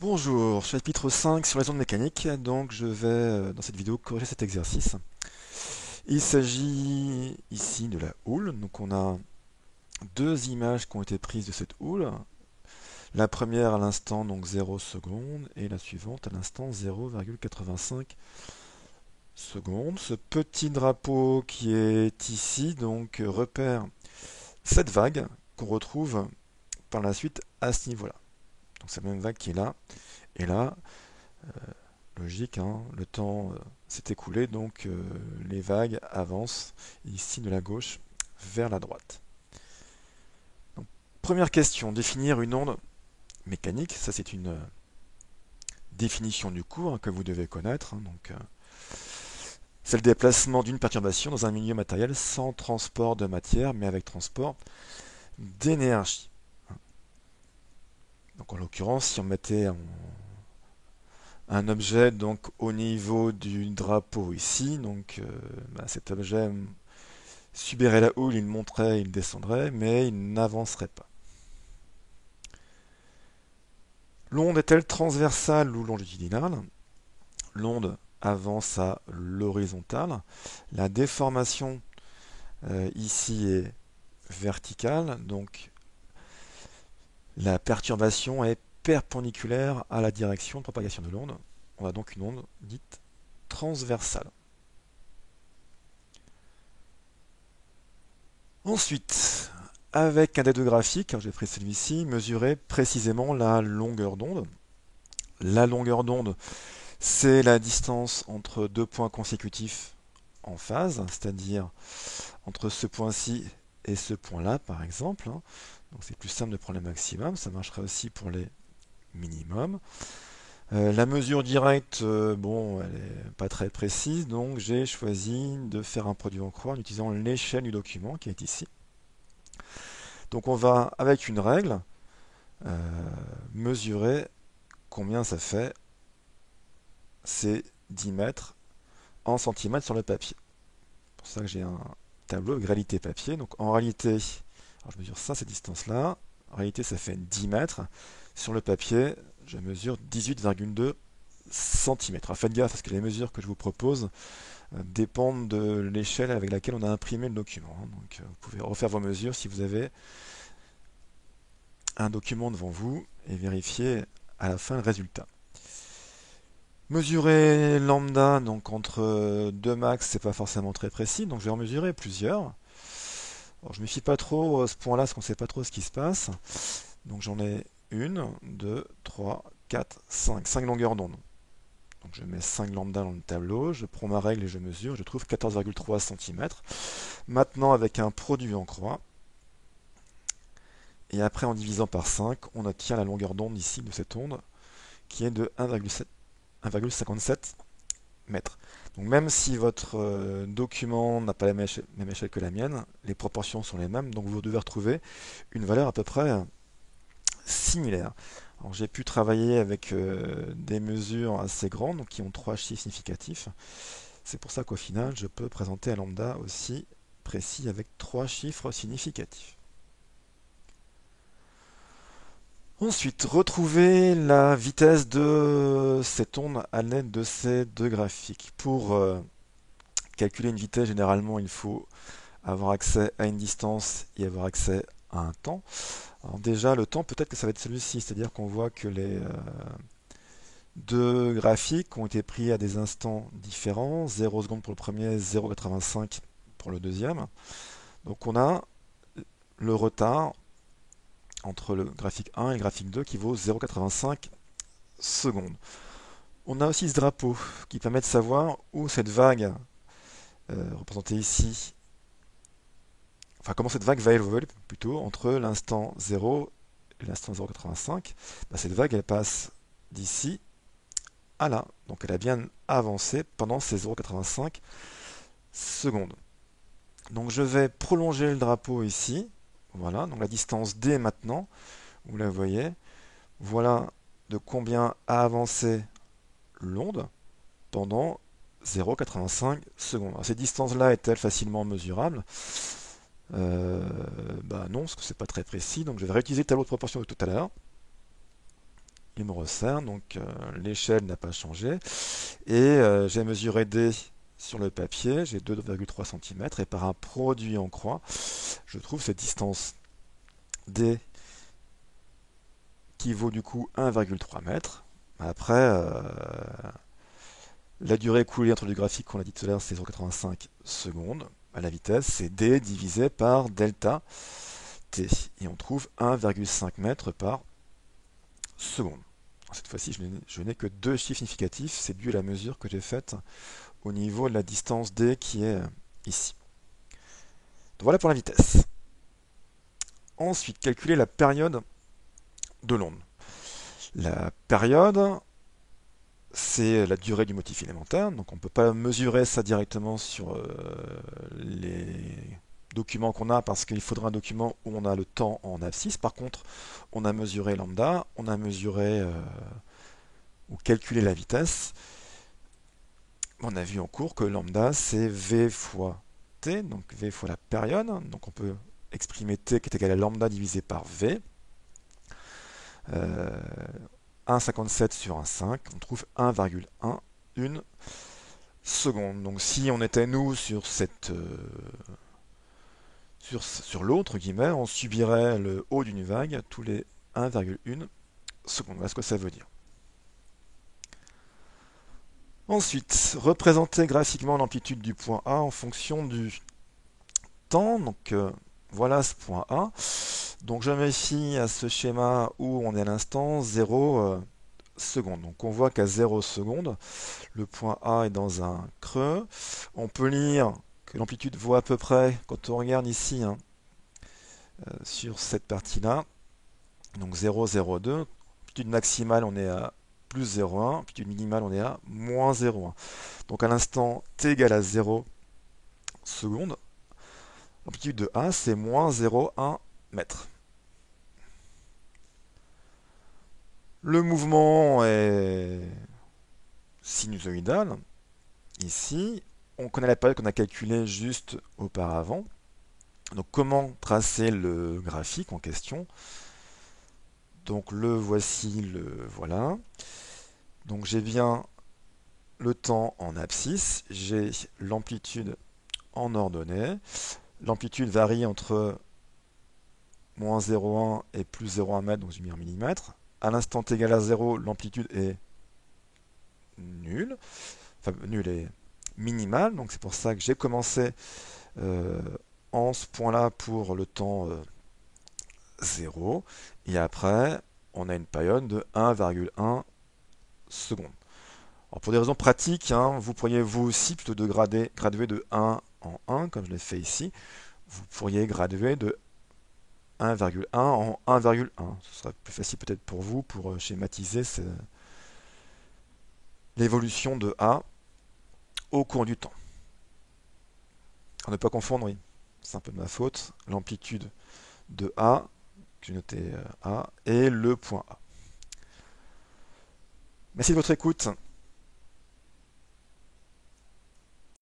Bonjour, chapitre 5 sur les ondes mécaniques. Donc je vais dans cette vidéo corriger cet exercice. Il s'agit ici de la houle. Donc on a deux images qui ont été prises de cette houle. La première à l'instant donc 0 secondes et la suivante à l'instant 0,85 secondes. Ce petit drapeau qui est ici donc repère cette vague qu'on retrouve par la suite à ce niveau-là. Donc c'est la même vague qui est là. Et là, logique, hein, le temps s'est écoulé, donc les vagues avancent ici de la gauche vers la droite. Donc, première question, définir une onde mécanique. Ça, c'est une définition du cours, hein, que vous devez connaître. Hein. Donc, c'est le déplacement d'une perturbation dans un milieu matériel sans transport de matière, mais avec transport d'énergie. Donc, en l'occurrence, si on mettait un objet donc au niveau du drapeau ici, donc cet objet subirait la houle, il monterait, il descendrait, mais il n'avancerait pas. L'onde est-elle transversale ou longitudinale? L'onde avance à l'horizontale. La déformation ici est verticale, donc la perturbation est perpendiculaire à la direction de propagation de l'onde. On a donc une onde dite transversale. Ensuite, avec un des deux graphiques, j'ai pris celui-ci, mesurer précisément la longueur d'onde. La longueur d'onde, c'est la distance entre deux points consécutifs en phase, c'est-à-dire entre ce point-ci et ce point-là, par exemple. Donc c'est plus simple de prendre le maximum, ça marcherait aussi pour les minimums. La mesure directe, bon, elle n'est pas très précise, donc j'ai choisi de faire un produit en croix en utilisant l'échelle du document qui est ici. Donc on va, avec une règle, mesurer combien ça fait. C'est 10 mètres en centimètres sur le papier. C'est pour ça que j'ai un tableau avec réalité papier. Donc en réalité, alors je mesure ça, cette distance-là. En réalité, ça fait 10 mètres. Sur le papier, je mesure 18,2 cm. Alors faites gaffe parce que les mesures que je vous propose dépendent de l'échelle avec laquelle on a imprimé le document. Donc vous pouvez refaire vos mesures si vous avez un document devant vous et vérifier à la fin le résultat. Mesurer lambda, donc entre 2 max, c'est pas forcément très précis, donc je vais en mesurer plusieurs. Alors, je ne me fie pas trop à ce point-là, parce qu'on ne sait pas trop ce qui se passe. Donc j'en ai une, deux, trois, quatre, cinq. 5 longueurs d'onde. Donc je mets 5 lambda dans le tableau, je prends ma règle et je mesure, je trouve 14,3 cm. Maintenant, avec un produit en croix, et après en divisant par 5, on obtient la longueur d'onde ici de cette onde, qui est de 1,57 mètres. Donc même si votre document n'a pas la même échelle que la mienne, les proportions sont les mêmes, donc vous devez retrouver une valeur à peu près similaire. Alors j'ai pu travailler avec des mesures assez grandes, donc qui ont 3 chiffres significatifs. C'est pour ça qu'au final, je peux présenter un lambda aussi précis avec 3 chiffres significatifs. Ensuite, retrouver la vitesse de cette onde à l'aide de ces deux graphiques. Pour calculer une vitesse, généralement, il faut avoir accès à une distance et avoir accès à un temps. Alors déjà, le temps, peut-être que ça va être celui-ci, c'est-à-dire qu'on voit que les deux graphiques ont été pris à des instants différents, 0 secondes pour le premier, 0,85 pour le deuxième. Donc on a le retard entre le graphique 1 et le graphique 2 qui vaut 0,85 secondes. On a aussi ce drapeau qui permet de savoir où cette vague, représentée ici, enfin comment cette vague va évoluer plutôt entre l'instant 0 et l'instant 0,85. Cette vague elle passe d'ici à là, donc elle a bien avancé pendant ces 0,85 secondes. Donc je vais prolonger le drapeau ici, voilà, donc la distance D maintenant, vous la voyez, voilà de combien a avancé l'onde pendant 0,85 secondes. Alors, cette distance-là est-elle facilement mesurable? Non, parce que c'est pas très précis. Donc je vais réutiliser le tableau de proportion de tout à l'heure. il me resserre, donc l'échelle n'a pas changé. Et j'ai mesuré D sur le papier, j'ai 2,3 cm, et par un produit en croix, je trouve cette distance D qui vaut du coup 1,3 m. Après, la durée écoulée entre le graphique qu'on a dit tout à l'heure, c'est 0,85 secondes. À la vitesse, c'est D divisé par delta T. Et on trouve 1,5 m par seconde. Cette fois-ci, je n'ai que deux chiffres significatifs. C'est dû à la mesure que j'ai faite au niveau de la distance D qui est ici. Donc voilà pour la vitesse. Ensuite, calculer la période de l'onde. La période, c'est la durée du motif élémentaire, donc on ne peut pas mesurer ça directement sur les documents qu'on a parce qu'il faudra un document où on a le temps en abscisse. Par contre, on a mesuré lambda, on a mesuré ou calculé la vitesse. On a vu en cours que lambda c'est v fois t, donc v fois la période, donc on peut exprimer t qui est égal à lambda divisé par v. 1,57 sur 1,5, on trouve 1,1 une seconde. Donc si on était nous sur cette sur l'autre guillemets, on subirait le haut d'une vague tous les 1,1 secondes. Voilà ce que ça veut dire. Ensuite, représenter graphiquement l'amplitude du point A en fonction du temps. Donc voilà ce point A. Donc je me fie à ce schéma où on est à l'instant 0 secondes. Donc on voit qu'à 0 secondes, le point A est dans un creux. On peut lire que l'amplitude vaut à peu près, quand on regarde ici, sur cette partie-là, donc 0, 0, 2. Amplitude maximale, on est à plus 0,1. Amplitude minimale, on est à moins 0,1. Donc à l'instant t égale à 0 secondes, l'amplitude de A, c'est moins 0,1 mètre. Le mouvement est sinusoïdal. Ici, on connaît la période qu'on a calculée juste auparavant. Donc comment tracer le graphique en question? Donc le voici, le voilà. Donc j'ai bien le temps en abscisse, j'ai l'amplitude en ordonnée. L'amplitude varie entre moins 0,1 et plus 0,1 mètre, donc j'ai mis en millimètres. À l'instant t égale à 0, l'amplitude est nulle, enfin nulle est minimale, donc c'est pour ça que j'ai commencé en ce point-là pour le temps 0, et après on a une période de 1,1 secondes. Alors pour des raisons pratiques, vous pourriez vous aussi, plutôt de graduer de 1 en 1, comme je l'ai fait ici, vous pourriez graduer de 1,1 en 1,1. Ce serait plus facile peut-être pour vous pour schématiser l'évolution de A au cours du temps. À ne pas confondre, oui, c'est un peu de ma faute, l'amplitude de A, que j'ai noté A, et le point A. Merci de votre écoute.